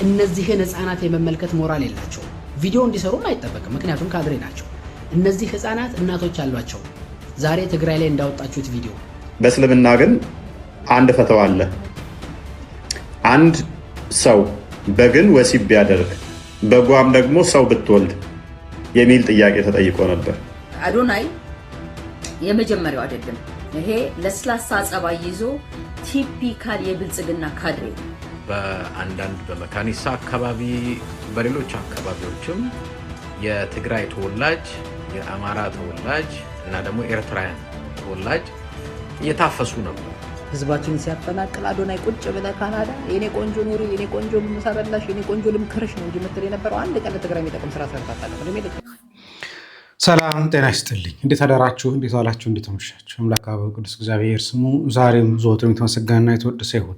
እነዚህን ህፃናት የመመልከት ሞራል የላቸው ቪዲዮ እንዲሰሩም አይጠበቅም ምክንያቱም ካድሬ ናቸው እነዚህ ህፃናት እናቶች አሏቸው ዛሬ ትግራይ ላይ እንዳወጣችሁት ቪዲዮ በእስልምና ግን አንድ ፈተዋ አለ አንድ ሰው በግን ወሲብ ቢያደርግ በጓም ደግሞ ሰው ብትወልድ የሚል ጥያቄ ተጠይቆ ነበር አዶናይ የመጀመሪያው አይደለም ይሄ ለስላሳ ጸባይ ይዞ ቲፒካል የብልጽግና ካድሬ በአንዳንድ በመካኒሳ አካባቢ በሌሎች አካባቢዎችም የትግራይ ተወላጅ የአማራ ተወላጅ እና ደግሞ ኤርትራውያን ተወላጅ እየታፈሱ ነበር ህዝባችን ሲያፈናቅል አዶናይ ቁጭ ብለ ካናዳ የኔ ቆንጆ ኑሪ የኔ ቆንጆ ምሳበላሽ የኔ ቆንጆ ልምከርሽ ነው እንጂ ምትል የነበረው አንድ ቀን ለትግራይ የሚጠቅም ስራ ሰርታታለህ ሰላም ጤና ይስጥልኝ እንዴት አደራችሁ እንዴት ዋላችሁ እንዴት አመሻችሁ አምላክ አበው ቅዱስ እግዚአብሔር ስሙ ዛሬም ዘወትርም የተመሰገነና የተወደሰ ይሁን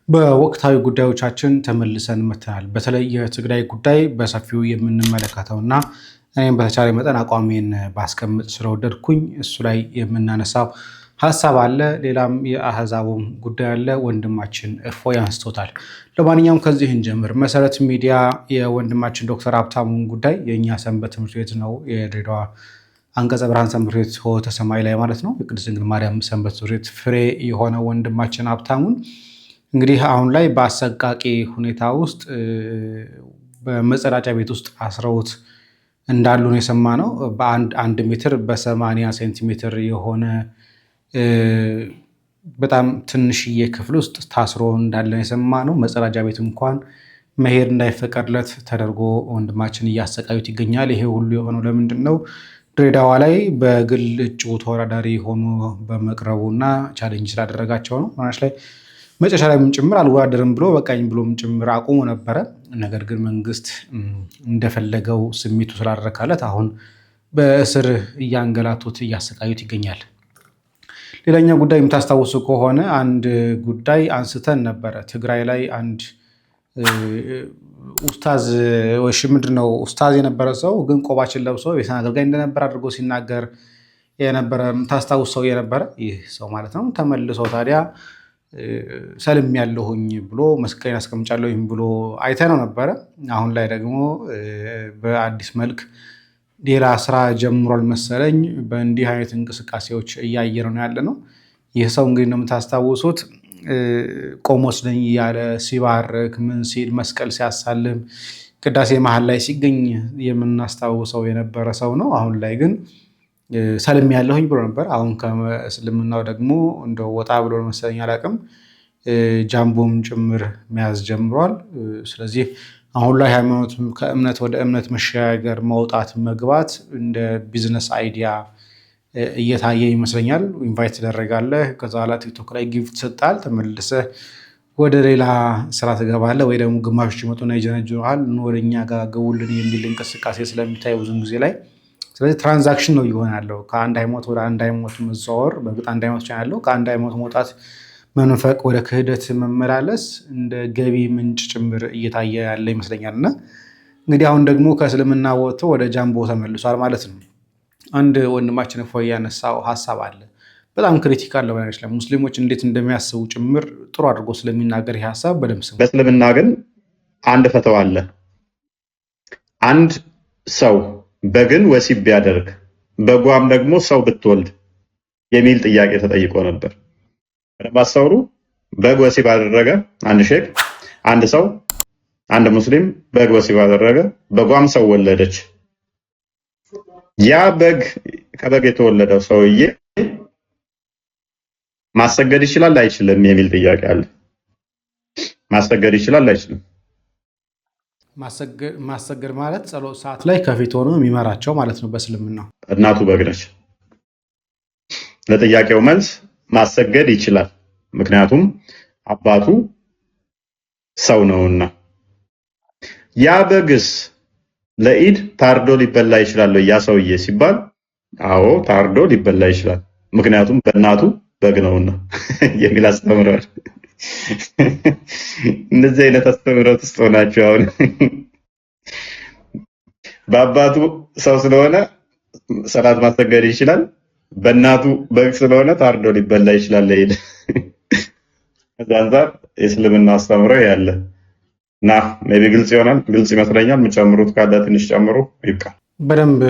በወቅታዊ ጉዳዮቻችን ተመልሰን መተናል በተለይ የትግራይ ጉዳይ በሰፊው የምንመለከተውና እኔም በተቻለ መጠን አቋሜን ባስቀምጥ ስለወደድኩኝ እሱ ላይ የምናነሳው ሐሳብ አለ ሌላም የአህዛቡም ጉዳይ አለ ወንድማችን እፎይ አንስቶታል ለማንኛውም ከዚህ እንጀምር መሰረት ሚዲያ የወንድማችን ዶክተር ሀብታሙን ጉዳይ የኛ ሰንበት ትምህርት ቤት ነው የድሬዳዋ አንቀጸ ብርሃን ሰንበት ቤት ሆተ ሰማይ ላይ ማለት ነው የቅድስት ድንግል ማርያም ሰንበት ትምህርት ቤት ፍሬ የሆነ ወንድማችን ሀብታሙን እንግዲህ አሁን ላይ በአሰቃቂ ሁኔታ ውስጥ በመጸዳጃ ቤት ውስጥ አስረውት እንዳሉ ነው የሰማነው በአንድ ሜትር በ80 ሴንቲሜትር የሆነ በጣም ትንሽዬ ክፍል ውስጥ ታስሮ እንዳለ የሰማነው መጸዳጃ ቤት እንኳን መሄድ እንዳይፈቀድለት ተደርጎ ወንድማችን እያሰቃዩት ይገኛል ይሄ ሁሉ የሆነው ለምንድነው ድሬዳዋ ላይ በግል እጩ ተወዳዳሪ ሆኖ በመቅረቡና ቻሌንጅ ስላደረጋቸው ነው ማናሽ ላይ መጨረሻ ላይ ጭምር አልወዳደርም ብሎ በቃኝ ብሎም ጭምር አቁሞ ነበረ ነገር ግን መንግስት እንደፈለገው ስሜቱ ስላደረካለት አሁን በእስር እያንገላቱት እያሰቃዩት ይገኛል ሌላኛው ጉዳይ የምታስታውሱ ከሆነ አንድ ጉዳይ አንስተን ነበረ ትግራይ ላይ አንድ ኡስታዝ ወሽ ምንድነው ኡስታዝ የነበረ ሰው ግን ቆባችን ለብሶ የሰና አገልጋይ እንደነበር አድርጎ ሲናገር የነበረ ታስታውሰው የነበረ ይህ ሰው ማለት ነው ተመልሶ ታዲያ ሰልም ያለሁኝ ብሎ መስቀሌን አስቀምጫለሁኝ ብሎ አይተነው ነበረ አሁን ላይ ደግሞ በአዲስ መልክ ሌላ ስራ ጀምሯል መሰለኝ በእንዲህ አይነት እንቅስቃሴዎች እያየር ነው ያለ ነው ይህ ሰው እንግዲህ ነው የምታስታውሱት ቆሞስ ነኝ ያለ ሲባርክ ምን ሲል መስቀል ሲያሳልም ቅዳሴ መሃል ላይ ሲገኝ የምናስታውሰው የነበረ ሰው ነው አሁን ላይ ግን ሰልም ያለሁኝ ብሎ ነበር አሁን ከእስልምናው ደግሞ እንደው ወጣ ብሎ መሰለኝ አላቅም ጃምቦም ጭምር መያዝ ጀምሯል ስለዚህ አሁን ላይ ሃይማኖት ከእምነት ወደ እምነት መሸጋገር መውጣት መግባት እንደ ቢዝነስ አይዲያ እየታየ ይመስለኛል ኢንቫይት ተደረጋለህ ከዛ በኋላ ቲክቶክ ላይ ጊፍት ሰጣል ተመልሰህ ወደ ሌላ ስራ ትገባለህ ወይ ደግሞ ግማሾች ይመጡና ይጀነጅሩሃል ወደኛ ጋር ገቡልን የሚል እንቅስቃሴ ስለሚታይ ብዙ ጊዜ ላይ ስለዚህ ትራንዛክሽን ነው ይሆን ያለው ከአንድ ሃይማኖት ወደ አንድ ሃይማኖት መዛወር በግጥ አንድ ሃይማኖት ያለው ከአንድ ሃይማኖት መውጣት መንፈቅ ወደ ክህደት መመላለስ እንደ ገቢ ምንጭ ጭምር እየታየ ያለ ይመስለኛልና እንግዲህ አሁን ደግሞ ከእስልምና ወጥቶ ወደ ጃምቦ ተመልሷል ማለት ነው አንድ ወንድማችን እፎይ ያነሳው ሐሳብ አለ በጣም ክሪቲካል ነው ማለት ነው ሙስሊሞች እንዴት እንደሚያስቡ ጭምር ጥሩ አድርጎ ስለሚናገር ይሄ ሐሳብ በደምብ ሰው በእስልምና ግን አንድ ፈተዋ አለ አንድ ሰው በግን ወሲብ ቢያደርግ በጓም ደግሞ ሰው ብትወልድ የሚል ጥያቄ ተጠይቆ ነበር ለማስተውሩ በግ ወሲብ አደረገ አንድ ሼክ አንድ ሰው አንድ ሙስሊም በግ ወሲብ አደረገ በጓም ሰው ወለደች ያ በግ ከበግ የተወለደው ሰውዬ ማሰገድ ይችላል አይችልም የሚል ጥያቄ አለ ማሰገድ ይችላል አይችልም ማሰገድ ማለት ጸሎት ሰዓት ላይ ከፊት ሆኖ የሚመራቸው ማለት ነው በእስልምና እናቱ በግ ነች ለጥያቄው መልስ ማሰገድ ይችላል ምክንያቱም አባቱ ሰው ነውና ያ በግስ ለኢድ ታርዶ ሊበላ ይችላል ያ ሰውዬ ሲባል አዎ ታርዶ ሊበላ ይችላል ምክንያቱም በእናቱ በግ ነውና የግል አስተምሯል እንደዚህ አይነት አስተምሮት ውስጥ ሆናችሁ አሁን በአባቱ ሰው ስለሆነ ሰላት ማሰገድ ይችላል በእናቱ በግ ስለሆነ ታርዶ ሊበላ ይችላል ለኢድ ከዛንዛር እስልምና አስተምሮ ያለ እና ሜቢ ግልጽ ይሆናል፣ ግልጽ ይመስለኛል። የምጨምሩት ካለ ትንሽ ጨምሩ። ይብቃ። በደንብ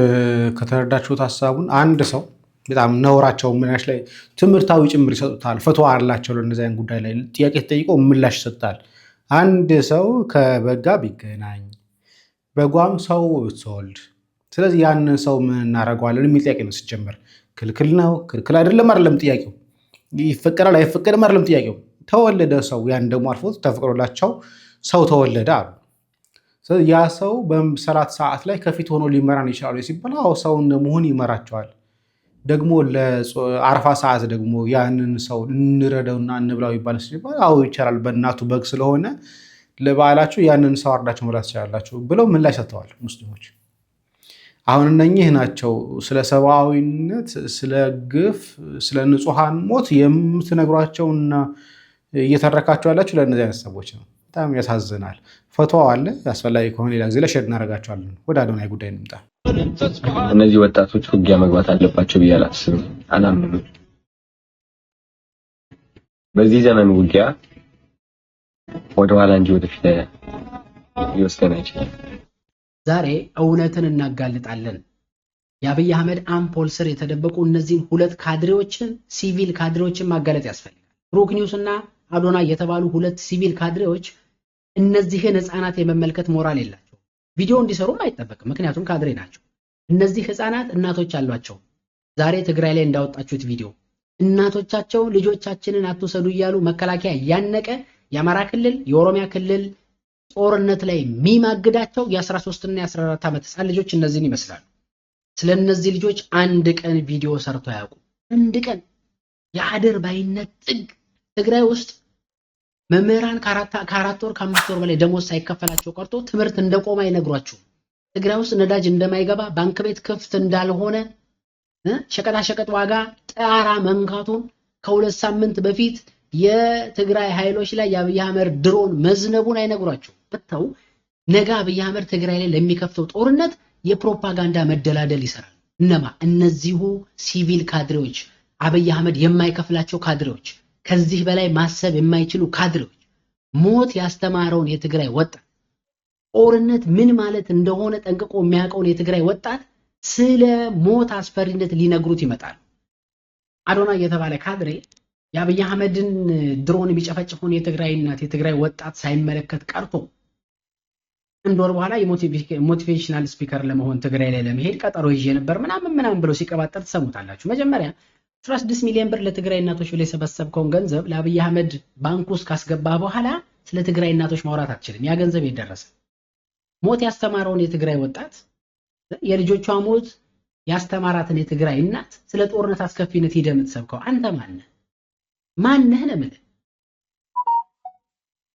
ከተረዳችሁት ሀሳቡን አንድ ሰው በጣም ነውራቸው ምላሽ ላይ ትምህርታዊ ጭምር ይሰጡታል። ፈትዋ አላቸው ለእነዚህ አይነት ጉዳይ ላይ ጥያቄ ተጠይቀው ምላሽ ይሰጣል። አንድ ሰው ከበጋ ቢገናኝ በጓም ሰው ብትወልድ፣ ስለዚህ ያንን ሰው ምን እናደርገዋለን የሚል ጥያቄ ነው ሲጀመር። ክልክል ነው ክልክል አይደለም ጥያቄው። ይፈቀዳል አይፈቀድም አይደለም ጥያቄው። ተወለደ ሰው ያን ደግሞ አልፎ ተፈቅዶላቸው ሰው ተወለደ አሉ። ስለዚህ ያ ሰው በሰላት ሰዓት ላይ ከፊት ሆኖ ሊመራን ይችላሉ ሲባል አዎ ሰው እንደመሆን ይመራቸዋል። ደግሞ ለአረፋ ሰዓት ደግሞ ያንን ሰው እንረዳውና እንብላው ይባል ሲባል አዎ ይቻላል፣ በእናቱ በግ ስለሆነ ለበዓላችሁ ያንን ሰው አርዳችሁ መብላት ትችላላችሁ ብለው ምላሽ ሰጥተዋል ሙስሊሞች። አሁን እነኚህ ናቸው ስለ ሰብአዊነት፣ ስለ ግፍ፣ ስለ ንጹሐን ሞት የምትነግሯቸውና እየተረካቸው ያላችሁ ለእነዚህ አይነት ሰዎች ነው። በጣም ያሳዝናል። ፈትዋው አለ፣ አስፈላጊ ከሆነ ሌላ ጊዜ ላይ ሼር እናደርጋቸዋለን። ወደ አዶናይ ጉዳይ እንምጣ። እነዚህ ወጣቶች ውጊያ መግባት አለባቸው ብዬ አላስብም፣ አላምንም። በዚህ ዘመን ውጊያ ወደኋላ እንጂ ወደፊት ሊወስደን አይችልም። ዛሬ እውነትን እናጋልጣለን። የአብይ አህመድ አምፖል ስር የተደበቁ እነዚህን ሁለት ካድሬዎችን፣ ሲቪል ካድሬዎችን ማጋለጥ ያስፈልጋል። ብሩክ ኒውስ እና አዶናይ የተባሉ ሁለት ሲቪል ካድሬዎች እነዚህን ህፃናት የመመልከት ሞራል የላቸው። ቪዲዮ እንዲሰሩም አይጠበቅም፣ ምክንያቱም ካድሬ ናቸው። እነዚህ ህፃናት እናቶች አሏቸው። ዛሬ ትግራይ ላይ እንዳወጣችሁት ቪዲዮ እናቶቻቸው ልጆቻችንን አትውሰዱ እያሉ መከላከያ ያነቀ የአማራ ክልል የኦሮሚያ ክልል ጦርነት ላይ የሚማግዳቸው የ13 እና የ14 ዓመት ህፃን ልጆች እነዚህን ይመስላሉ። ስለ እነዚህ ልጆች አንድ ቀን ቪዲዮ ሰርቶ ያውቁ። አንድ ቀን የአድር ባይነት ጥግ ትግራይ ውስጥ መምህራን ከአራት ወር ከአምስት ወር በላይ ደሞዝ ሳይከፈላቸው ቀርቶ ትምህርት እንደቆመ አይነግሯችሁም። ትግራይ ውስጥ ነዳጅ እንደማይገባ፣ ባንክ ቤት ክፍት እንዳልሆነ፣ ሸቀጣሸቀጥ ዋጋ ጣራ መንካቱን ከሁለት ሳምንት በፊት የትግራይ ኃይሎች ላይ የአብይ አህመድ ድሮን መዝነቡን አይነግሯችሁም። ብታው ነገ አብይ አህመድ ትግራይ ላይ ለሚከፍተው ጦርነት የፕሮፓጋንዳ መደላደል ይሰራል። እነማ? እነዚሁ ሲቪል ካድሬዎች፣ አብይ አህመድ የማይከፍላቸው ካድሬዎች፣ ከዚህ በላይ ማሰብ የማይችሉ ካድሬዎች፣ ሞት ያስተማረውን የትግራይ ወጣት ጦርነት ምን ማለት እንደሆነ ጠንቅቆ የሚያውቀውን የትግራይ ወጣት ስለ ሞት አስፈሪነት ሊነግሩት ይመጣሉ። አዶናይ የተባለ ካድሬ የአብይ አህመድን ድሮን ቢጨፈጭፉን የትግራይ እናት የትግራይ ወጣት ሳይመለከት ቀርቶ አንድ ወር በኋላ የሞቲቬሽናል ስፒከር ለመሆን ትግራይ ላይ ለመሄድ ቀጠሮ ይዤ ነበር ምናምን ብሎ ሲቀባጠር ትሰሙታላችሁ። መጀመሪያ 16 ሚሊዮን ብር ለትግራይ እናቶች ብለ የሰበሰብከውን ገንዘብ ለአብይ አህመድ ባንክ ውስጥ ካስገባ በኋላ ስለ ትግራይ እናቶች ማውራት አትችልም። ያ ገንዘብ የደረሰ ሞት ያስተማረውን የትግራይ ወጣት የልጆቿ ሞት ያስተማራትን የትግራይ እናት ስለ ጦርነት አስከፊነት ሄደህ የምትሰብከው አንተ ማነህ ነው የምልህ።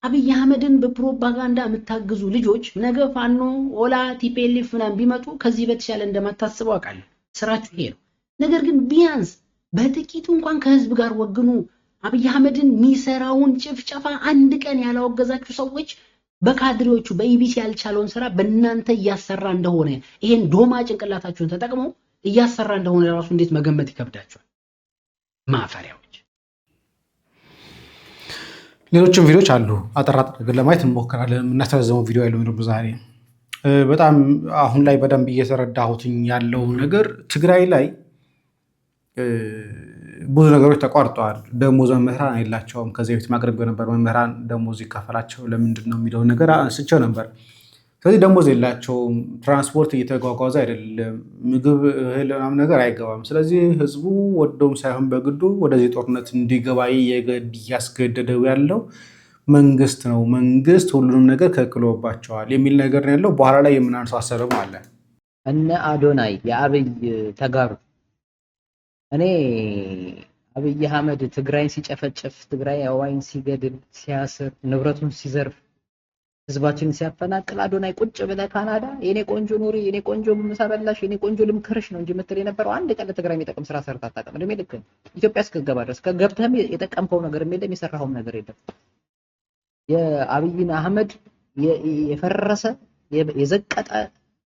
አብይ አህመድን በፕሮፓጋንዳ የምታግዙ ልጆች ነገ ፋኖ ኦላ ቲፒኤልኤፍ ምናምን ቢመጡ ከዚህ በተሻለ እንደማታስበው አውቃለሁ። ስራችሁ ይሄ ነው። ነገር ግን ቢያንስ በጥቂቱ እንኳን ከህዝብ ጋር ወግኑ። አብይ አህመድን የሚሰራውን ጭፍጨፋ አንድ ቀን ያላወገዛችሁ ሰዎች በካድሬዎቹ በኢቢሲ ያልቻለውን ስራ በእናንተ እያሰራ እንደሆነ ይሄን ዶማ ጭንቅላታችሁን ተጠቅመው እያሰራ እንደሆነ ራሱ እንዴት መገመት ይከብዳችኋል? ማፈሪያዎች። ሌሎችም ቪዲዮዎች አሉ፣ አጠራጥር ለማየት እንሞክራለን። የምናስተረዘመው ቪዲዮ ያለው ዛሬ በጣም አሁን ላይ በደንብ እየተረዳሁትኝ ያለው ነገር ትግራይ ላይ ብዙ ነገሮች ተቋርጠዋል። ደሞዝ መምህራን የላቸውም። ከዚህ በፊት ማቅረብ የነበር መምህራን ደሞዝ ይከፈላቸው ለምንድን ነው የሚለውን ነገር አንስቼው ነበር። ስለዚህ ደሞዝ የላቸውም። ትራንስፖርት እየተጓጓዘ አይደለም። ምግብ እህል ምናምን ነገር አይገባም። ስለዚህ ህዝቡ ወዶም ሳይሆን በግዱ ወደዚህ ጦርነት እንዲገባ እያስገደደው ያለው መንግስት ነው። መንግስት ሁሉንም ነገር ከልክሎባቸዋል የሚል ነገር ነው ያለው። በኋላ ላይ የምናነሳው ሀሳብም አለ። እነ አዶናይ የአብይ ተጋሩ እኔ አብይ አህመድ ትግራይን ሲጨፈጨፍ፣ ትግራይ አዋይን ሲገድል፣ ሲያስር፣ ንብረቱን ሲዘርፍ፣ ህዝባችንን ሲያፈናቅል አዶናይ ቁጭ ብለህ ካናዳ የኔ ቆንጆ ኑሪ፣ የኔ ቆንጆ ምሳበላሽ፣ የኔ ቆንጆ ልምክርሽ ነው እንጂ የምትል የነበረው አንድ ቀን ለትግራይ የሚጠቅም ስራ ሰርታ አታውቅም። እድሜ ልክ ኢትዮጵያ እስክትገባ ድረስ ከገብተህም የጠቀምከው ነገር የለም፣ የሰራኸውም ነገር የለም። የአብይን አህመድ የፈረሰ የዘቀጠ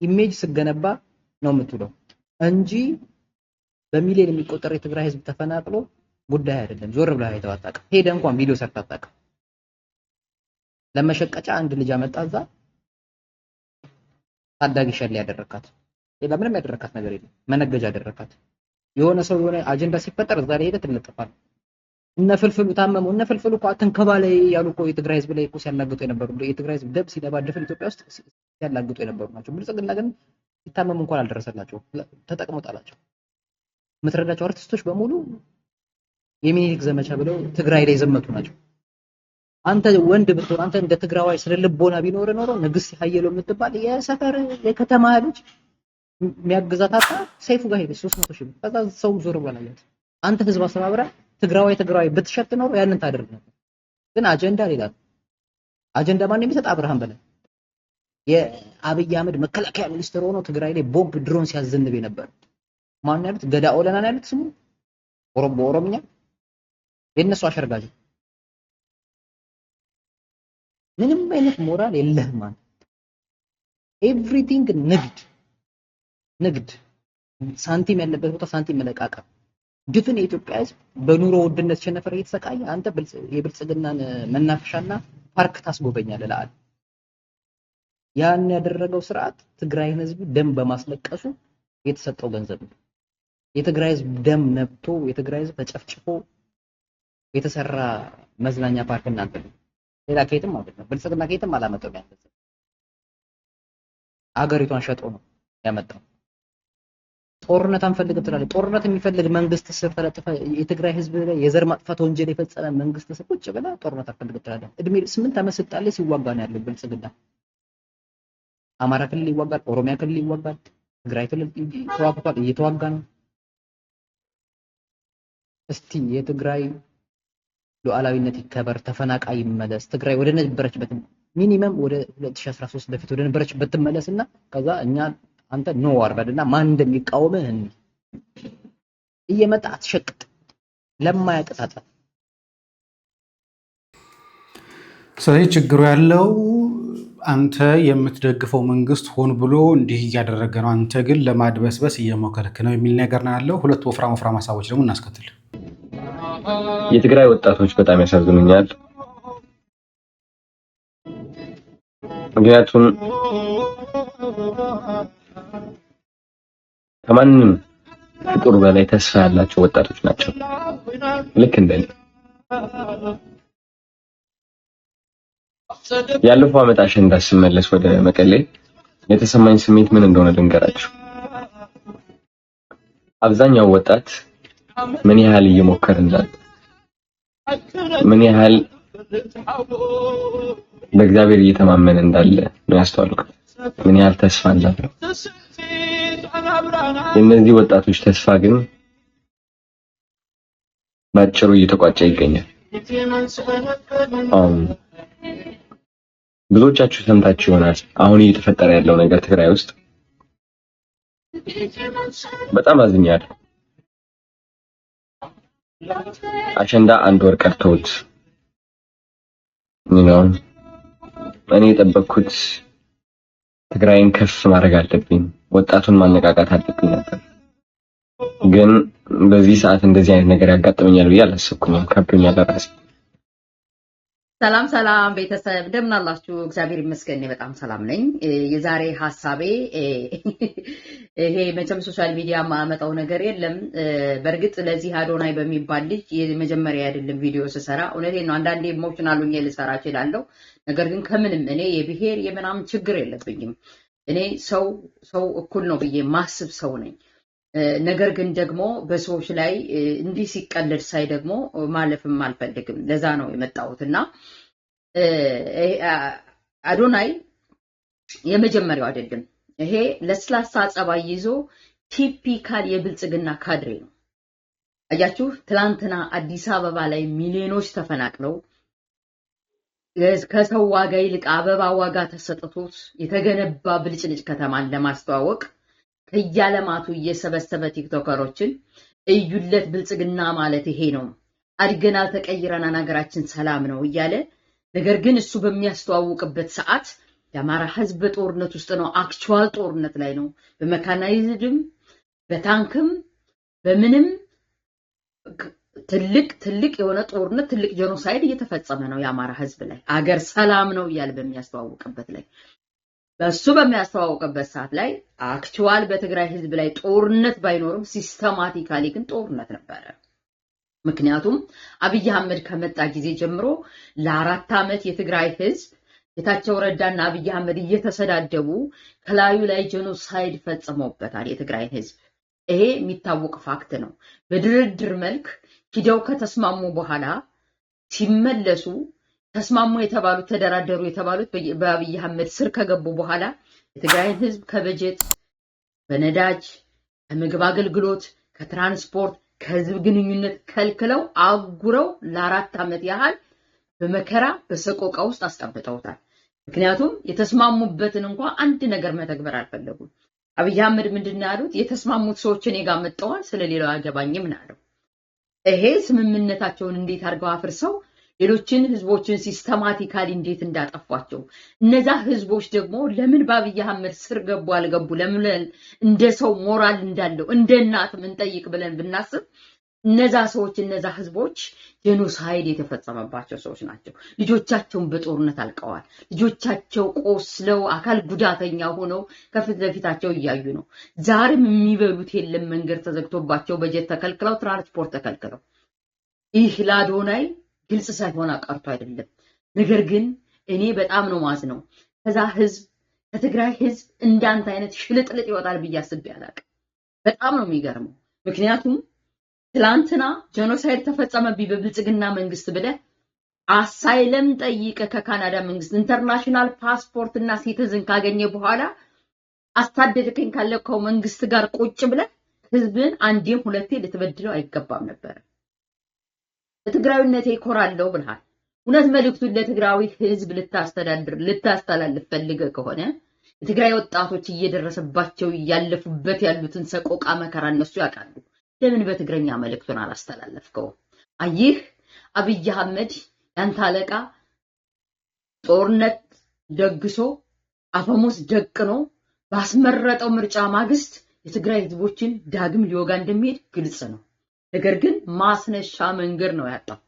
ኢሜጅ ስገነባ ነው የምትውለው እንጂ በሚሊዮን የሚቆጠር የትግራይ ህዝብ ተፈናቅሎ ጉዳይ አይደለም። ዞር ብለህ አይተህ አታውቅም። ሄደህ እንኳን ቪዲዮ ሰርተህ አታውቅም። ለመሸቀጫ አንድ ልጅ አመጣዛ ታዳጊ ሸል ያደረካት ሌላ ምንም ያደረካት ነገር የለም መነገጃ ያደረካት የሆነ ሰው የሆነ አጀንዳ ሲፈጠር እዛ ላይ ሄደ ትለጥፋል እነ ፍልፍሉ ታመሙ እነ ፍልፍሉ እኮ አትንከባለ ያሉ እኮ የትግራይ ህዝብ ላይ እኮ ሲያላግጡ የነበሩ የትግራይ ህዝብ ደብ ሲደባደፍ ኢትዮጵያ ውስጥ ሲያላግጡ የነበሩ ናቸው ብልጽግና ግን ሲታመሙ እንኳን አልደረሰላቸው ተጠቅመው ጣላቸው ምትረዳቸው አርቲስቶች በሙሉ የሚኒሊክ ዘመቻ ብለው ትግራይ ላይ ዘመቱ ናቸው አንተ ወንድ ብትሆን አንተ እንደ ትግራዋይ ስለ ልቦና ቢኖር ኖሮ ንግስት ኃይሎ የምትባል የሰፈር የከተማ ልጅ የሚያግዛታታ ሰይፉ ጋር ሄደች 300 ሺህ ከዛ ሰው ዞር ብላለት አንተ ህዝብ አስተባብራ ትግራዋይ ብትሸጥ ኖሮ ያንን ታደርግ ነበር ግን አጀንዳ ሌላ አጀንዳ ማን የሚሰጥ አብርሃም በለ የአብይ አህመድ መከላከያ ሚኒስትር ሆኖ ትግራይ ላይ ቦምብ ድሮን ሲያዘንብ ነበር ማን ያሉት ገዳ ኦለና ያሉት ስሙ ኦሮምኛ የነሱ አሸርጋጅ ምንም አይነት ሞራል የለህም ማለት ኤቭሪቲንግ ንግድ ሳንቲም ያለበት ቦታ ሳንቲም መለቃቀም ድፍን የኢትዮጵያ ህዝብ በኑሮ ውድነት ቸነፈር እየተሰቃየ አንተ የብልጽግናን መናፈሻና ፓርክ ታስጎበኛለህ ለአል ያን ያደረገው ስርዓት ትግራይን ህዝብ ደም በማስለቀሱ የተሰጠው ገንዘብ ነው የትግራይ ህዝብ ደም ነብቶ የትግራይ ህዝብ ተጨፍጭፎ የተሰራ መዝናኛ ፓርክ እናንተ ሌላ ከየትም ማለት ነው ብልጽግና ከየትም አላመጣም ያንተ አገሪቷን ሸጦ ነው ያመጣው ጦርነት አንፈልግም ትላለህ ጦርነት የሚፈልግ መንግስት ስር ተለጥፈ የትግራይ ህዝብ ላይ የዘር ማጥፋት ወንጀል የፈጸመ መንግስት ስር ቁጭ ብለ ጦርነት አንፈልግም ትላለህ እድሜ 8 ዓመት ስጣለ ሲዋጋ ነው ያለው ብልጽግና አማራ ክልል ይዋጋል ኦሮሚያ ክልል ይዋጋል ትግራይ ክልል ተዋግቷል እየተዋጋ ነው እስቲ የትግራይ ሉዓላዊነት ይከበር ተፈናቃይ ይመለስ ትግራይ ወደ ነበረችበት ሚኒመም ወደ 2013 በፊት ወደ ነበረችበት ትመለስና ከዛ እኛ አንተ ኖ ወርበድና ማን እንደሚቃወምህ እየመጣ አትሸቅጥ ለማያቀጣጣ ስለዚህ ችግሩ ያለው አንተ የምትደግፈው መንግስት ሆን ብሎ እንዲህ እያደረገ ነው አንተ ግን ለማድበስበስ እየሞከርክ ነው የሚል ነገር ነው ያለው ሁለት ወፍራም ሐሳቦች ደግሞ እናስከትል የትግራይ ወጣቶች በጣም ያሳዝኑኛል ምክንያቱም ከማንም ፍጡር በላይ ተስፋ ያላቸው ወጣቶች ናቸው ልክ እንደኔ ያለፈው ዓመት አሸንዳ ስመለስ ወደ መቀሌ የተሰማኝ ስሜት ምን እንደሆነ ልንገራችሁ አብዛኛው ወጣት ምን ያህል እየሞከረ እንዳለ ምን ያህል በእግዚአብሔር እየተማመነ እንዳለ ነው ያስተዋልኩት ምን ያህል ተስፋ እንዳለ የእነዚህ ወጣቶች ተስፋ ግን ባጭሩ እየተቋጨ ይገኛል ብዙዎቻችሁ ሰምታችሁ ይሆናል አሁን እየተፈጠረ ያለው ነገር ትግራይ ውስጥ በጣም አዝኛለሁ አሸንዳ አንድ ወር ቀርቶት እኔ የጠበቅኩት ትግራይን ከፍ ማድረግ አለብኝ ወጣቱን ማነቃቃት አለብኝ ነበር ግን በዚህ ሰዓት እንደዚህ አይነት ነገር ያጋጥመኛል ብዬ አላሰብኩም ከብዶኛል ራሴ ሰላም ቤተሰብ እንደምን አላችሁ እግዚአብሔር ይመስገን በጣም ሰላም ነኝ የዛሬ ሐሳቤ ይሄ መቼም ሶሻል ሚዲያ ማመጣው ነገር የለም በርግጥ ለዚህ አዶናይ በሚባል ልጅ የመጀመሪያ አይደለም ቪዲዮ ስሰራ እውነቴን ነው አንዳንዴ ኢሞሽናል ሆኜ ልሰራ እችላለሁ ነገር ግን ከምንም እኔ የብሔር የምናምን ችግር የለብኝም እኔ ሰው እኩል ነው ብዬ ማስብ ሰው ነኝ ነገር ግን ደግሞ በሰዎች ላይ እንዲህ ሲቀለድ ሳይ ደግሞ ማለፍም አልፈልግም ለዛ ነው የመጣሁትና አዶናይ የመጀመሪያው አይደለም ይሄ ለስላሳ ጸባይ ይዞ ቲፒካል የብልጽግና ካድሬ ነው አያችሁ ትላንትና አዲስ አበባ ላይ ሚሊዮኖች ተፈናቅለው ከሰው ዋጋ ይልቅ አበባ ዋጋ ተሰጥቶት የተገነባ ብልጭልጭ ከተማን ለማስተዋወቅ ከያለማቱ እየሰበሰበ ቲክቶከሮችን እዩለት ብልጽግና ማለት ይሄ ነው አድገናል ተቀይረናል ሀገራችን ሰላም ነው እያለ ነገር ግን እሱ በሚያስተዋውቅበት ሰዓት የአማራ ህዝብ በጦርነት ውስጥ ነው አክቹዋል ጦርነት ላይ ነው በመካናይዝድም በታንክም በምንም ትልቅ የሆነ ጦርነት ትልቅ ጄኖሳይድ እየተፈጸመ ነው የአማራ ህዝብ ላይ አገር ሰላም ነው እያለ በሚያስተዋውቅበት ላይ በሱ በሚያስተዋውቅበት ሰዓት ላይ አክቹዋል በትግራይ ህዝብ ላይ ጦርነት ባይኖርም ሲስተማቲካሊ ግን ጦርነት ነበረ። ምክንያቱም አብይ አህመድ ከመጣ ጊዜ ጀምሮ ለ4 ዓመት የትግራይ ህዝብ ጌታቸው ረዳና አብይ አህመድ እየተሰዳደቡ ከላዩ ላይ ጄኖሳይድ ፈጽመውበታል የትግራይ ህዝብ። ይሄ የሚታወቅ ፋክት ነው። በድርድር መልክ ሂደው ከተስማሙ በኋላ ሲመለሱ ተስማሙ የተባሉት ተደራደሩ የተባሉት በአብይ አህመድ ስር ከገቡ በኋላ የትግራይ ህዝብ ከበጀት በነዳጅ ከምግብ አገልግሎት ከትራንስፖርት ከህዝብ ግንኙነት ከልክለው አጉረው ለ4 ዓመት ያህል በመከራ በሰቆቃ ውስጥ አስቀምጠውታል። ምክንያቱም የተስማሙበትን እንኳን አንድ ነገር መተግበር አልፈለጉም። አብይ አህመድ ምንድነው ያሉት? የተስማሙት ሰዎች እኔ ጋር መጣዋል ስለሌላው አገባኝም ነው። ይሄ ስምምነታቸውን እንዴት አድርገው አፍርሰው ሌሎችን ህዝቦችን ሲስተማቲካሊ እንዴት እንዳጠፏቸው እነዛ ህዝቦች ደግሞ ለምን በአብይ አህመድ ስር ገቡ አልገቡ ለምን እንደ ሰው ሞራል እንዳለው እንደ እናት ምን ጠይቅ ብለን ብናስብ እነዛ ሰዎች እነዛ ህዝቦች ጄኖሳይድ የተፈጸመባቸው ሰዎች ናቸው። ልጆቻቸውን በጦርነት አልቀዋል። ልጆቻቸው ቆስለው አካል ጉዳተኛ ሆነው ከፊት ለፊታቸው እያዩ ነው። ዛሬም የሚበሉት የለም። መንገድ ተዘግቶባቸው በጀት ተከልክለው ትራንስፖርት ተከልክለው ይህ ለአዶናይ ግልጽ ሳይሆን ቀርቶ አይደለም። ነገር ግን እኔ በጣም ነው ማዝነው። ከዛ ህዝብ ከትግራይ ህዝብ እንዳንተ አይነት ሽልጥልጥ ይወጣል ብዬ አስቤ አላቅም። በጣም ነው የሚገርመው። ምክንያቱም ትላንትና ጄኖሳይድ ተፈጸመብኝ በብልጽግና መንግስት ብለህ አሳይለም ጠይቀ ከካናዳ መንግስት ኢንተርናሽናል ፓስፖርት እና ሲቲዝን ካገኘ በኋላ አስተዳደርከኝ ካለከው መንግስት ጋር ቁጭ ብለህ ህዝብን አንዴም ሁለቴ ልትበድለው አይገባም ነበር። በትግራዊነቴ ኮራለው ብለሃል። እውነት መልእክቱን ለትግራዊ ህዝብ ልታስተላልፍ ፈልገህ ከሆነ የትግራይ ወጣቶች እየደረሰባቸው ያለፉበት ያሉትን ሰቆቃ መከራ እነሱ ያውቃሉ። ለምን በትግረኛ መልእክቱን አላስተላለፍከው? አይህ አብይ አህመድ ያንተ አለቃ ጦርነት ደግሶ አፈሙስ ደቅኖ ባስመረጠው ምርጫ ማግስት የትግራይ ህዝቦችን ዳግም ሊወጋ እንደሚሄድ ግልጽ ነው። ነገር ግን ማስነሻ መንገድ ነው ያጣው።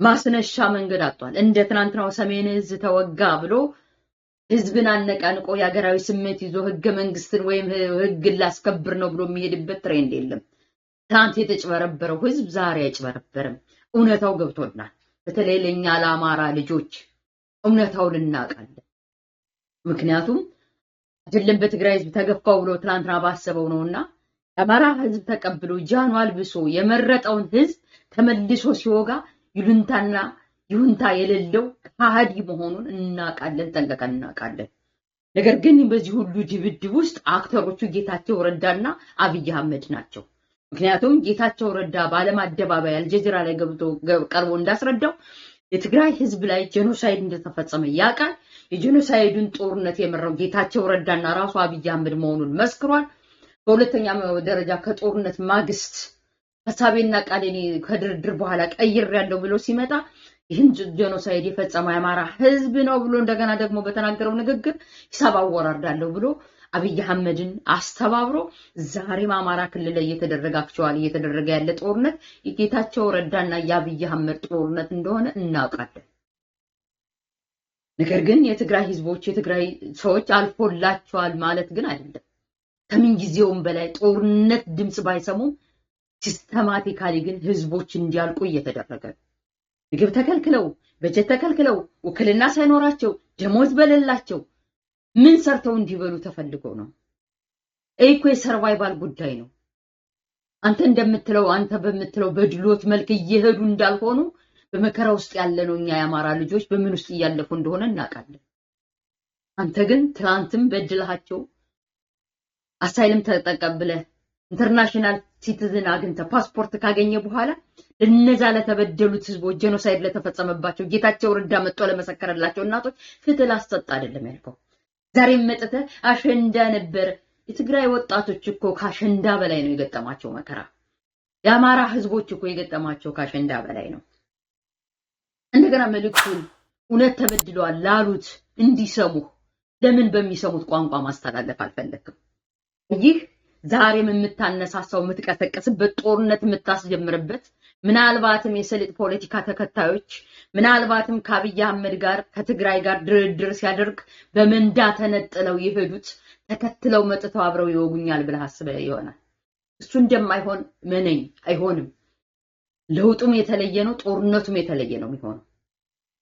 ማስነሻ መንገድ አጥቷል። እንደ ትናንትናው ሰሜን ህዝብ ተወጋ ብሎ ህዝብን አነቃንቆ የሀገራዊ ስሜት ይዞ ህገ መንግስትን ወይም ህግን ላስከብር ነው ብሎ የሚሄድበት ትሬንድ የለም። ትናንት የተጭበረበረው ህዝብ ዛሬ አይጭበረበርም። እውነታው ገብቶናል። በተለይ ለኛ ለአማራ ልጆች እውነታው ልናቃለን። ምክንያቱም አይደለም በትግራይ ህዝብ ተገፋው ብሎ ትናንትና ባሰበው ነውና አማራ ህዝብ ተቀብሎ ጃኑ አልብሶ የመረጠውን ህዝብ ተመልሶ ሲወጋ ይሁንታ የሌለው ከሃዲ መሆኑን እናቃለን፣ ጠንቀቀን እናቃለን። ነገር ግን በዚህ ሁሉ ድብድብ ውስጥ አክተሮቹ ጌታቸው ረዳና አብይ አህመድ ናቸው። ምክንያቱም ጌታቸው ረዳ በዓለም አደባባይ አልጀዚራ ላይ ገብቶ ቀርቦ እንዳስረዳው የትግራይ ህዝብ ላይ ጄኖሳይድ እንደተፈጸመ ያውቃል። የጄኖሳይዱን ጦርነት የመራው ጌታቸው ረዳና ራሱ አብይ አህመድ መሆኑን መስክሯል። በሁለተኛ ደረጃ ከጦርነት ማግስት ሐሳቤና ቃሌን ከድርድር በኋላ ቀይሬያለሁ ብሎ ሲመጣ ይህን ጄኖሳይድ የፈጸመው የአማራ ህዝብ ነው ብሎ እንደገና ደግሞ በተናገረው ንግግር ሂሳብ አወራርዳለሁ ብሎ አብይ አህመድን አስተባብሮ ዛሬም አማራ ክልል ላይ እየተደረገ ያለ ጦርነት የጌታቸው ረዳና የአብይ አህመድ ጦርነት እንደሆነ እናውቃለን። ነገር ግን የትግራይ ህዝቦች የትግራይ ሰዎች አልፎላቸዋል ማለት ግን አይደለም። ከምን ጊዜውም በላይ ጦርነት ድምጽ ባይሰሙም ሲስተማቲካሊ ግን ህዝቦች እንዲያልቁ እየተደረገ ምግብ ተከልክለው በጀት ተከልክለው ወክልና ሳይኖራቸው ደሞዝ በሌላቸው ምን ሰርተው እንዲበሉ ተፈልጎ ነው? እኮ የሰርቫይቫል ጉዳይ ነው። አንተ በምትለው በድሎት መልክ እየሄዱ እንዳልሆኑ በመከራ ውስጥ ያለነው እኛ የአማራ ልጆች በምን ውስጥ እያለፉ እንደሆነ እናውቃለን። አንተ ግን ትናንትም በድልሃቸው አሳይለም ተጠቀብለ ኢንተርናሽናል ሲቲዝን አግኝተ ፓስፖርት ካገኘ በኋላ ለነዛ ለተበደሉት ህዝቦች ጄኖሳይድ ለተፈጸመባቸው ጌታቸው ረዳ መጥቶ ለመሰከረላቸው እናቶች ፍትህ ላሰጥ አይደለም ያልከው። ዛሬም መጥተ አሸንዳ ነበር። የትግራይ ወጣቶች እኮ ካሸንዳ በላይ ነው የገጠማቸው መከራ። የአማራ ህዝቦች እኮ የገጠማቸው ካሸንዳ በላይ ነው። እንደገና መልእክቱን እውነት ተበድለዋል ላሉት እንዲሰሙ ለምን በሚሰሙት ቋንቋ ማስተላለፍ አልፈለክም? ይህ ዛሬም የምታነሳሳው የምትቀሰቀስበት ጦርነት የምታስጀምርበት ምናልባትም የሰሊጥ ፖለቲካ ተከታዮች ምናልባትም ከአብይ አህመድ ጋር ከትግራይ ጋር ድርድር ሲያደርግ በመንዳ ተነጥለው የሄዱት ተከትለው መጥተው አብረው ይወጉኛል ብለህ አስበህ ይሆናል። እሱ እንደማይሆን መነኝ አይሆንም። ለውጡም የተለየ ነው፣ ጦርነቱም የተለየ ነው የሚሆነው።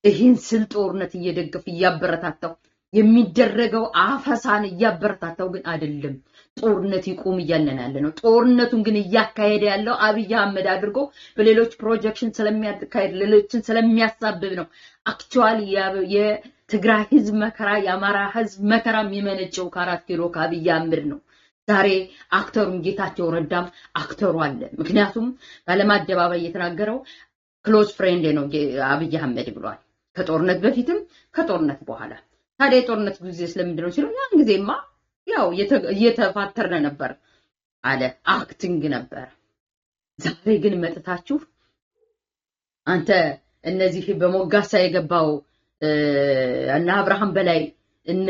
ይህን ስል ጦርነት እየደገፍ እያበረታታው የሚደረገው አፈሳን እያበረታታው ግን አይደለም። ጦርነት ይቁም እያለን ያለ ነው። ጦርነቱን ግን እያካሄደ ያለው አብይ አህመድ አድርጎ በሌሎች ፕሮጀክሽን ስለሚያካሄድ ሌሎችን ስለሚያሳብብ ነው። አክቹአሊ የትግራይ ህዝብ መከራ የአማራ ህዝብ መከራ የሚመነጨው ከ4 ኪሎ ከአብይ አህመድ ነው። ዛሬ አክተሩን ጌታቸው ረዳም አክተሩ አለ። ምክንያቱም ባለም አደባባይ የተናገረው ክሎዝ ፍሬንድ ነው አብይ አህመድ ብሏል። ከጦርነት በፊትም ከጦርነት በኋላ ታዲያ የጦርነት ጊዜ ስለምንድነው ሲሉ ያን ጊዜማ ያው እየተፋተርነ ነበር አለ። አክቲንግ ነበር። ዛሬ ግን መጥታችሁ አንተ እነዚህ በሞጋሳ የገባው እና አብርሃም በላይ እነ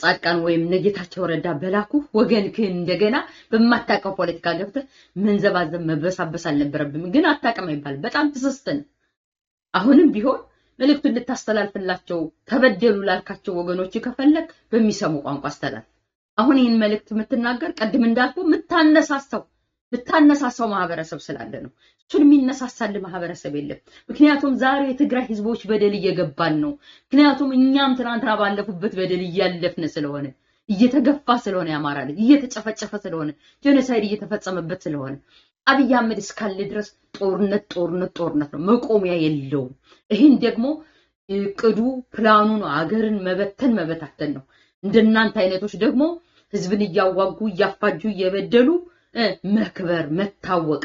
ጻድቃን ወይም ነጌታቸው ረዳ በላኩ ወገንክን እንደገና በማታቀው ፖለቲካ ገብተህ መንዘባዘብ መበሳበስ አልነበረብም። ግን አታቀም ይባል በጣም ተሰስተን አሁንም ቢሆን መልእክቱን ልታስተላልፍላቸው ተበደሉ ላልካቸው ወገኖች ከፈለክ በሚሰሙ ቋንቋ አስተላልፍ። አሁን ይህን መልእክት የምትናገር ቀድም እንዳልኩ ምታነሳሳው ማህበረሰብ ስላለ ነው። እሱን የሚነሳሳል ማህበረሰብ የለም። ምክንያቱም ዛሬ የትግራይ ህዝቦች በደል እየገባን ነው። ምክንያቱም እኛም ትናንትና ባለፉበት በደል እያለፍን ስለሆነ እየተገፋ ስለሆነ ያማራ ልጅ እየተጨፈጨፈ ስለሆነ ጄኖሳይድ እየተፈጸመበት ስለሆነ አብይ አህመድ እስካለ ድረስ ጦርነት ነው፣ መቆሚያ የለውም። ይህን ደግሞ እቅዱ ፕላኑ ነው፣ አገርን መበታተን ነው። እንደናንተ አይነቶች ደግሞ ህዝብን እያዋጉ እያፋጁ እየበደሉ መክበር መታወቅ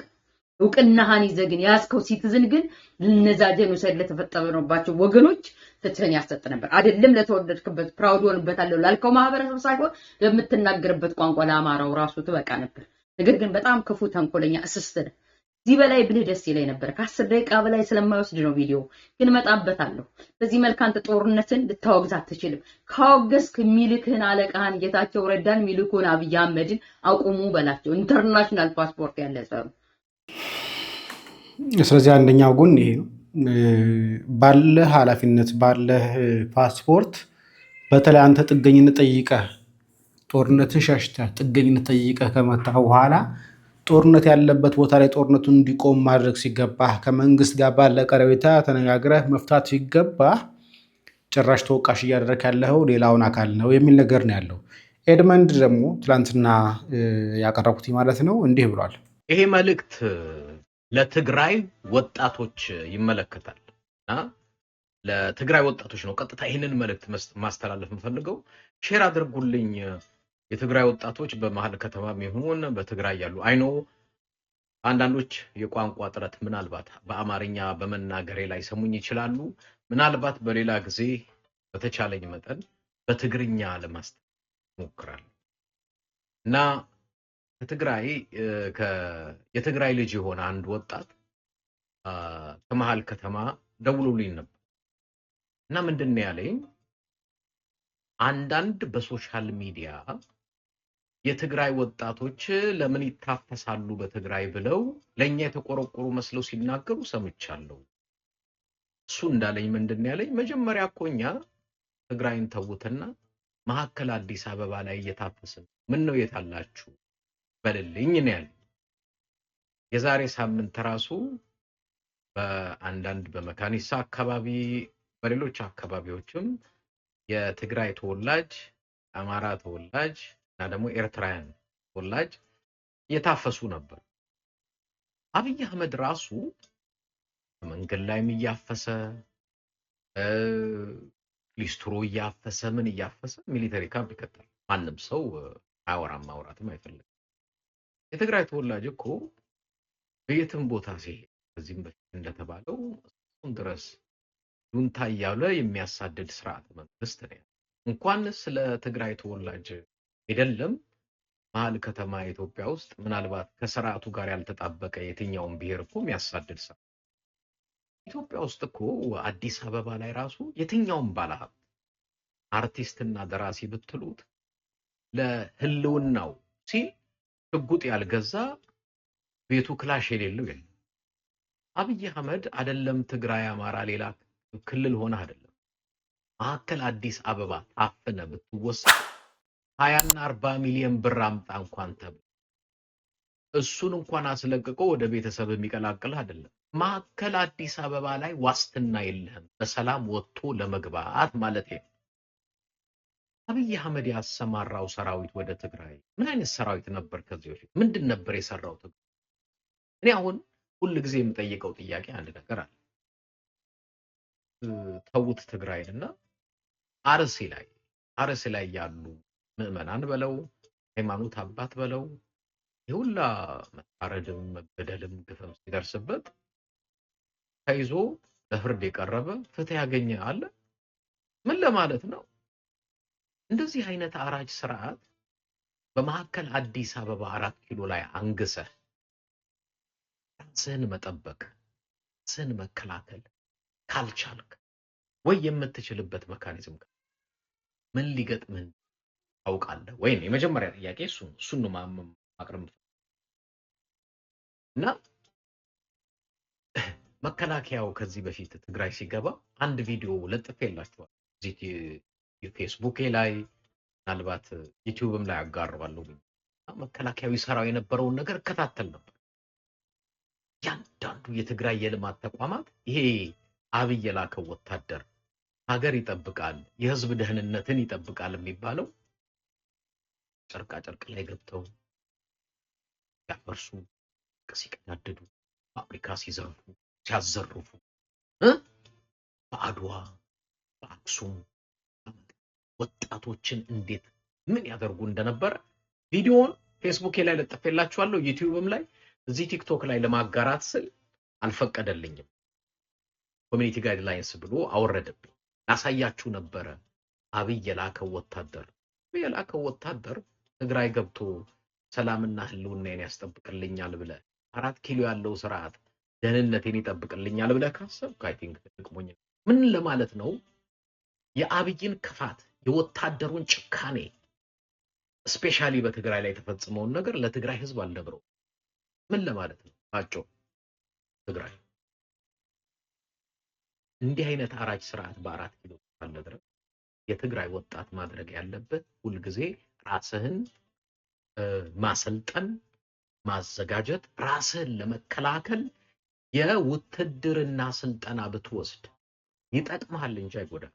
እውቅናህን ይዘህ ግን ያዝከው ሲቲዝን ግን ለነዛ ጄኖሳይድ ለተፈጸመባቸው ወገኖች ፍትህን ያሰጥ ነበር። አይደለም ለተወደድክበት ፕራውድ ሆንበታለሁ ላልከው ማህበረሰብ ሳይሆን ለምትናገርበት ቋንቋ ለአማራው ራሱ ትበቃ ነበር። ነገር ግን በጣም ክፉ ተንኮለኛ እስስት ነህ። እዚህ በላይ ብልህ ደስ ይለኝ ነበር። ከ10 ደቂቃ በላይ ስለማይወስድ ነው ቪዲዮ፣ ግን መጣበታለሁ። በዚህ መልክ አንተ ጦርነትን ልታወግዝ አትችልም። ካወገዝክ ሚልክህን አለቃህን ጌታቸው ረዳን ሚልኩን አብይ አህመድን አቁሙ በላቸው። ኢንተርናሽናል ፓስፖርት ያለ ሰው። ስለዚህ አንደኛው ጎን ይሄ ነው። ባለህ ኃላፊነት ባለህ ፓስፖርት በተለይ አንተ ጥገኝነት ጠይቀህ ጦርነትን ሸሽተህ ጥገኝነት ጠይቀህ ከመጣህ በኋላ ጦርነት ያለበት ቦታ ላይ ጦርነቱን እንዲቆም ማድረግ ሲገባህ ከመንግስት ጋር ባለ ቀረቤታ ተነጋግረህ መፍታት ሲገባህ ጭራሽ ተወቃሽ እያደረክ ያለው ሌላውን አካል ነው የሚል ነገር ነው ያለው። ኤድመንድ ደግሞ ትላንትና ያቀረቡት ማለት ነው እንዲህ ብሏል። ይሄ መልእክት ለትግራይ ወጣቶች ይመለከታል እና ለትግራይ ወጣቶች ነው ቀጥታ ይሄንን መልእክት ማስተላለፍ የምፈልገው። ሼር አድርጉልኝ። የትግራይ ወጣቶች በመሃል ከተማም ይሁን በትግራይ ያሉ አይኖ አንዳንዶች የቋንቋ ጥረት ምናልባት በአማርኛ በመናገሬ ላይ ሰሙኝ ይችላሉ። ምናልባት በሌላ ጊዜ በተቻለኝ መጠን በትግርኛ ለማስተላለፍ ሞክራለሁ እና የትግራይ ልጅ የሆነ አንድ ወጣት ከመሃል ከተማ ደውሎልኝ ነበር እና ምንድነው ያለኝ አንዳንድ በሶሻል ሚዲያ የትግራይ ወጣቶች ለምን ይታፈሳሉ በትግራይ ብለው ለኛ የተቆረቆሩ መስለው ሲናገሩ ሰምቻለሁ። እሱ እንዳለኝ ምንድነው ያለኝ መጀመሪያ እኮ እኛ ትግራይን ተውትና ማዕከል አዲስ አበባ ላይ እየታፈስን ምን ነው የታላችሁ በልልኝ ነው ያለኝ። የዛሬ ሳምንት ራሱ በአንዳንድ በመካኒሳ አካባቢ በሌሎች አካባቢዎችም የትግራይ ተወላጅ አማራ ተወላጅ እና ደግሞ ኤርትራውያን ተወላጅ እየታፈሱ ነበር። አብይ አህመድ ራሱ መንገድ ላይም እያፈሰ ሊስትሮ እያፈሰ ምን እያፈሰ ሚሊተሪ ካምፕ ይከታል። ማንም ሰው ማውራትም አይፈልግም። የትግራይ ተወላጅ እኮ በየትም ቦታ ሲሄድ ከዚህም በፊት እንደተባለው እስካሁን ድረስ ጁንታ እያለ የሚያሳድድ ስርዓት መንግስት ነው። እንኳን ስለ ትግራይ ተወላጅ አይደለም መሀል ከተማ ኢትዮጵያ ውስጥ ምናልባት ከስርዓቱ ጋር ያልተጣበቀ የትኛውን ብሔር እኮ የሚያሳድድ ሰው ኢትዮጵያ ውስጥ እኮ አዲስ አበባ ላይ ራሱ የትኛውን ባለሀብት አርቲስትና ደራሲ ብትሉት ለህልውናው ሲል ሽጉጥ ያልገዛ ቤቱ ክላሽ የሌለው የለም። አብይ አህመድ አይደለም ትግራይ፣ አማራ፣ ሌላ ክልል ሆነ አይደለም ማዕከል አዲስ አበባ ታፍነ ብትወሰድ 20 እና 40 ሚሊዮን ብር አምጣ እንኳን ተብሎ እሱን እንኳን አስለቅቆ ወደ ቤተሰብ የሚቀላቅልህ አይደለም። ማዕከል አዲስ አበባ ላይ ዋስትና የለህም በሰላም ወጥቶ ለመግባት ማለት ነው። አብይ አህመድ ያሰማራው ሰራዊት ወደ ትግራይ ምን አይነት ሰራዊት ነበር? ከዚህ በፊት ምንድን ነበር የሰራው ትግራይ? እኔ አሁን ሁል ጊዜ የምጠይቀው ጥያቄ አንድ ነገር አለ። ተውት ትግራይንና አርሲ ላይ ያሉ ምዕመናን በለው ሃይማኖት አባት በለው የሁላ መታረድም መገደልም ግፍም ሲደርስበት ተይዞ ለፍርድ የቀረበ ፍትህ ያገኘ አለ? ምን ለማለት ነው? እንደዚህ አይነት አራጅ ስርዓት በማዕከል አዲስ አበባ 4 ኪሎ ላይ አንግሰህ ራስህን መጠበቅ ራስህን መከላከል ካልቻልክ ወይ የምትችልበት መካኒዝም ምን ሊገጥምህ ታውቃለህ ወይ? የመጀመሪያ ጥያቄ እሱን ነው ማቅረብ እና መከላከያው ከዚህ በፊት ትግራይ ሲገባ አንድ ቪዲዮ ለጥፌላችኋል እዚህ ፌስቡክ ላይ ምናልባት ዩቲዩብም ላይ አጋርባለሁ። መከላከያው ይሰራው የነበረውን ነገር እከታተል ነበር። ያንዳንዱ የትግራይ የልማት ተቋማት ይሄ አብይ የላከው ወታደር ሀገር ይጠብቃል፣ የህዝብ ደህንነትን ይጠብቃል የሚባለው ጨርቃ ጨርቅ ላይ ገብተው ያፈርሱ፣ ሲቀዳደዱ፣ ፋብሪካ ሲዘርፉ፣ ሲያዘርፉ በአድዋ በአክሱም ወጣቶችን እንዴት ምን ያደርጉ እንደነበረ ቪዲዮውን ፌስቡክ ላይ ለጥፌላችኋለሁ። ዩቲዩብም ላይ እዚህ ቲክቶክ ላይ ለማጋራት ስል አልፈቀደልኝም። ኮሚኒቲ ጋይድላይንስ ብሎ አወረደብኝ። ላሳያችሁ ነበረ። አብይ የላከው ወታደር ትግራይ ገብቶ ሰላምና ህልውናን ያስጠብቅልኛል ብለ 4 ኪሎ ያለው ስርዓት ደህንነቴን ይጠብቅልኛል ብለ ካሰብክ አይ ቲንክ ጥቅሞኝ ምን ለማለት ነው? የአብይን ክፋት የወታደሩን ጭካኔ ስፔሻሊ በትግራይ ላይ የተፈጸመውን ነገር ለትግራይ ህዝብ አልነግረው ምን ለማለት ነው? አጮ ትግራይ እንዲህ አይነት አራጅ ስርዓት በ4 ኪሎ ካለ ድረስ የትግራይ ወጣት ማድረግ ያለበት ሁልጊዜ ራስህን ማሰልጠን ማዘጋጀት ራስህን ለመከላከል የውትድርና ስልጠና ብትወስድ ይጠቅማል እንጂ አይጎዳም።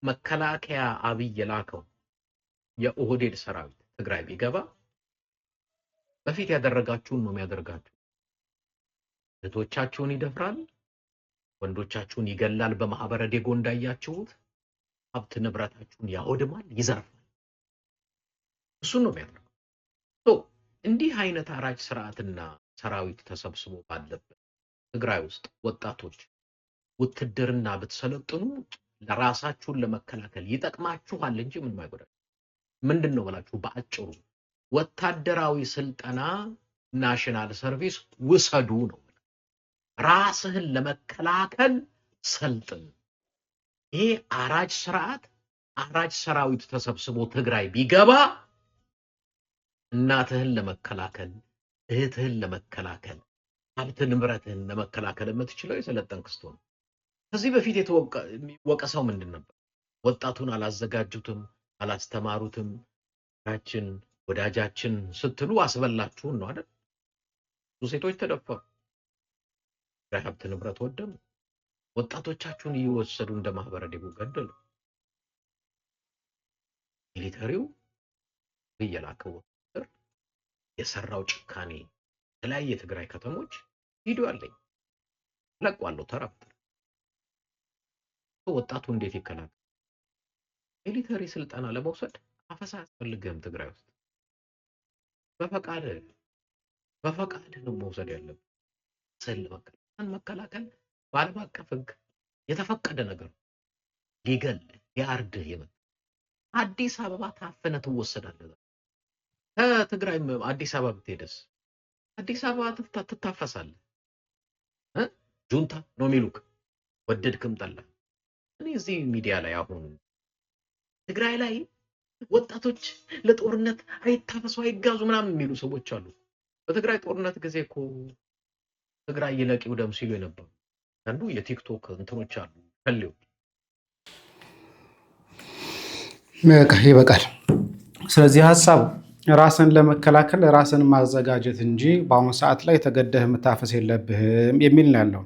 መከላከያ አብይ የላከው የኦህዴድ ሰራዊት ትግራይ ቢገባ በፊት ያደረጋችሁን ነው የሚያደርጋችሁ። እህቶቻችሁን ይደፍራል፣ ወንዶቻችሁን ይገላል። በማህበረ ዴጎ እንዳያችሁት ሀብት ንብረታችሁን ያወድማል፣ ይዘርፋል። እሱን ነው የሚያደርገው። እንዲህ አይነት አራጅ ስርዓትና ሰራዊት ተሰብስቦ ባለበት ትግራይ ውስጥ ወጣቶች ውትድርና ብትሰለጥኑ ለራሳችሁን ለመከላከል ይጠቅማችኋል እንጂ ምን ማይጎዳ ምንድነው ብላችሁ በአጭሩ ወታደራዊ ስልጠና ናሽናል ሰርቪስ ውሰዱ ነው። ራስህን ለመከላከል ሰልጥን። ይሄ አራጅ ስርዓት አራጅ ሰራዊት ተሰብስቦ ትግራይ ቢገባ እናትህን ለመከላከል እህትህን ለመከላከል ሀብት ንብረትህን ለመከላከል የምትችለው የሰለጠንክ ስትሆን ነው። ከዚህ በፊት የሚወቀሰው ምንድን ነበር? ወጣቱን አላዘጋጁትም፣ አላስተማሩትም፣ ራችን ወዳጃችን ስትሉ አስበላችሁን ነው አይደል? ሴቶች ተደፈሩ፣ ሀብት ንብረት ወደሙ፣ ወጣቶቻችሁን እየወሰዱ እንደ ማህበረ ዴጎ ገደሉ። ሚሊተሪው የላከው ወታደር የሰራው ጭካኔ የተለያየ ትግራይ ከተሞች ቪዲዮ አለኝ ለቋለው ተራፍተ ወጣቱ እንዴት ይከላከል? ሚሊተሪ ስልጠና ለመውሰድ አፈሳ ያስፈልግም። ትግራይ ውስጥ በፈቃድ ነው መውሰድ ያለብን። መከላከል በዓለም አቀፍ ሕግ የተፈቀደ ነገር ነው። ሊገል ሊያርድህ የመጣ አዲስ አበባ ታፈነ ትወሰዳለህ። ከትግራይ አዲስ አበባ ብትሄድስ አዲስ አበባ ትታፈሳለህ። ጁንታ ነው የሚሉክ ወደድክም ጠላ። እኔ እዚህ ሚዲያ ላይ አሁን ትግራይ ላይ ወጣቶች ለጦርነት አይታፈሱ አይጋዙ ምናምን የሚሉ ሰዎች አሉ። በትግራይ ጦርነት ጊዜ እኮ ትግራይ ይለቂው ደም ሲሉ የነበሩ አንዱ የቲክቶክ እንትኖች አሉ ከሌው ይበቃል። ስለዚህ ሀሳብ ራስን ለመከላከል ራስን ማዘጋጀት እንጂ በአሁኑ ሰዓት ላይ ተገደህ መታፈስ የለብህም የሚል ነው ያለው።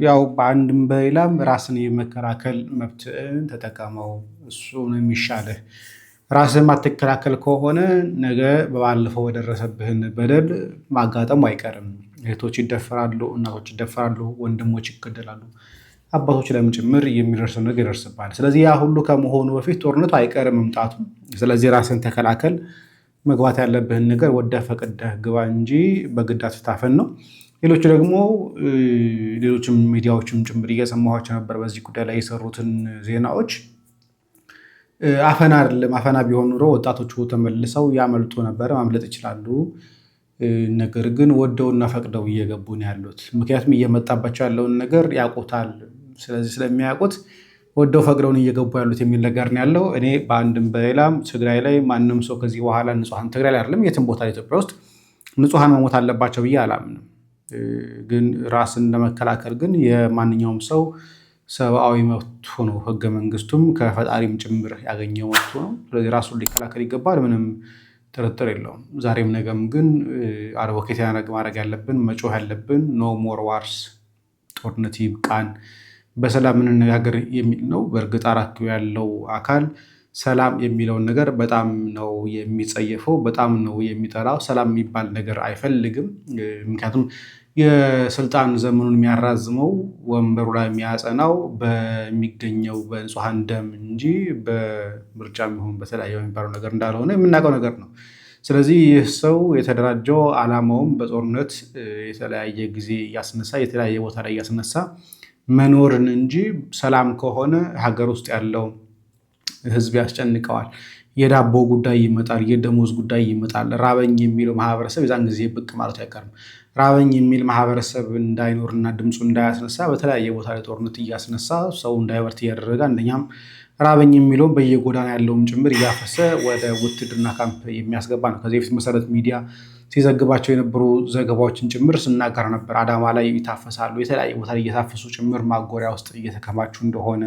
ያው በአንድም በሌላም ራስን የመከላከል መብትን ተጠቀመው፣ እሱ ነው የሚሻልህ። ራስን ማትከላከል ከሆነ ነገ ባለፈው የደረሰብህን በደል ማጋጠሙ አይቀርም። እህቶች ይደፈራሉ፣ እናቶች ይደፈራሉ፣ ወንድሞች ይገደላሉ፣ አባቶች ላይም ጭምር የሚደርሰው ነገር ይደርስባል። ስለዚህ ያ ሁሉ ከመሆኑ በፊት ጦርነቱ አይቀርም መምጣቱ። ስለዚህ ራስን ተከላከል። መግባት ያለብህን ነገር ወደ ፈቅደህ ግባ እንጂ በግድ አትታፈን ነው። ሌሎቹ ደግሞ ሌሎችም ሚዲያዎችም ጭምር እየሰማኋቸው ነበር በዚህ ጉዳይ ላይ የሰሩትን ዜናዎች። አፈና አይደለም፣ አፈና ቢሆን ኑሮ ወጣቶቹ ተመልሰው ያመልጡ ነበረ፣ ማምለጥ ይችላሉ። ነገር ግን ወደውና ፈቅደው እየገቡ ነው ያሉት። ምክንያቱም እየመጣባቸው ያለውን ነገር ያውቁታል። ስለዚህ ስለሚያውቁት ወደው ፈቅደውን እየገቡ ያሉት የሚል ነገር ነው ያለው። እኔ በአንድም በሌላም ትግራይ ላይ ማንም ሰው ከዚህ በኋላ ንጹሐን ትግራይ ላይ አይደለም የትም ቦታ ኢትዮጵያ ውስጥ ንጹሐን መሞት አለባቸው ብዬ አላምንም። ግን ራስን ለመከላከል ግን የማንኛውም ሰው ሰብአዊ መብቱ ነው። ህገ መንግስቱም ከፈጣሪም ጭምር ያገኘው መብቱ ነው። ስለዚህ ራሱን ሊከላከል ይገባል፣ ምንም ጥርጥር የለውም። ዛሬም ነገም ግን አድቮኬት ማድረግ ያለብን መጮህ ያለብን ኖ ሞር ዋርስ፣ ጦርነት ይብቃን፣ በሰላም እንነጋገር የሚል ነው። በእርግጥ አራት ያለው አካል ሰላም የሚለውን ነገር በጣም ነው የሚጸየፈው፣ በጣም ነው የሚጠላው። ሰላም የሚባል ነገር አይፈልግም። ምክንያቱም የስልጣን ዘመኑን የሚያራዝመው ወንበሩ ላይ የሚያጸናው በሚገኘው በንጹሐን ደም እንጂ በምርጫ የሚሆን በተለያየ የሚባለው ነገር እንዳልሆነ የምናውቀው ነገር ነው። ስለዚህ ይህ ሰው የተደራጀው ዓላማውም በጦርነት የተለያየ ጊዜ እያስነሳ የተለያየ ቦታ ላይ እያስነሳ መኖርን እንጂ ሰላም ከሆነ ሀገር ውስጥ ያለው ህዝብ ያስጨንቀዋል። የዳቦ ጉዳይ ይመጣል፣ የደሞዝ ጉዳይ ይመጣል። ራበኝ የሚለው ማህበረሰብ የዛን ጊዜ ብቅ ማለት አይቀርም። ራበኝ የሚል ማህበረሰብ እንዳይኖርና ድምፁ እንዳያስነሳ በተለያየ ቦታ ላይ ጦርነት እያስነሳ ሰው እንዳይበርት እያደረገ አንደኛም ራበኝ የሚለውን በየጎዳና ያለውን ጭምር እያፈሰ ወደ ውትድርና ካምፕ የሚያስገባ ነው። ከዚህ በፊት መሰረት ሚዲያ ሲዘግባቸው የነበሩ ዘገባዎችን ጭምር ስናገር ነበር። አዳማ ላይ ይታፈሳሉ፣ የተለያየ ቦታ ላይ እየታፈሱ ጭምር ማጎሪያ ውስጥ እየተከማቹ እንደሆነ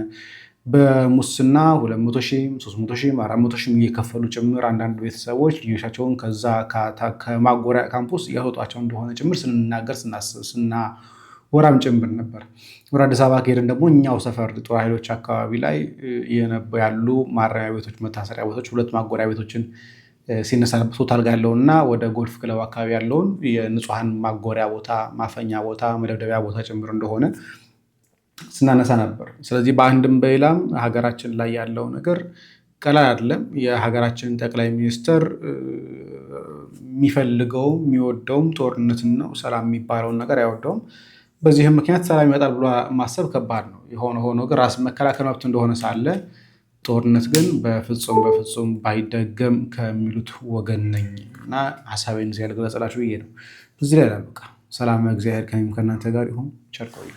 በሙስና 200 ሺህ 300 ሺህ 400 ሺህ እየከፈሉ ጭምር አንዳንድ ቤተሰቦች ልጆቻቸውን ከዛ ከማጎሪያ ካምፕስ እያወጧቸው እንደሆነ ጭምር ስንናገር ስናወራም ጭምር ነበር። ወደ አዲስ አበባ ከሄደን ደግሞ እኛው ሰፈር ጦር ኃይሎች አካባቢ ላይ ያሉ ማረሚያ ቤቶች፣ መታሰሪያ ቤቶች፣ 2 ማጎሪያ ቤቶችን ሲነሳበት ቶታል ጋር ያለውና ወደ ጎልፍ ክለብ አካባቢ ያለውን የንጹሐን ማጎሪያ ቦታ፣ ማፈኛ ቦታ፣ መደብደቢያ ቦታ ጭምር እንደሆነ ስናነሳ ነበር። ስለዚህ በአንድም በሌላም ሀገራችን ላይ ያለው ነገር ቀላል አይደለም። የሀገራችን ጠቅላይ ሚኒስትር የሚፈልገውም የሚወደውም ጦርነትን ነው። ሰላም የሚባለውን ነገር አይወደውም። በዚህም ምክንያት ሰላም ይመጣል ብሎ ማሰብ ከባድ ነው። የሆነ ሆኖ ግን ራስ መከላከል መብት እንደሆነ ሳለ ጦርነት ግን በፍጹም ባይደገም ከሚሉት ወገን ነኝ እና ሀሳቤን እዚህ ያልገለጸላችሁ ብዬ ነው። እዚህ ላይ ላበቃ። ሰላም እግዚአብሔር ከእናንተ ጋር ይሁን። ቸር ቆዩ።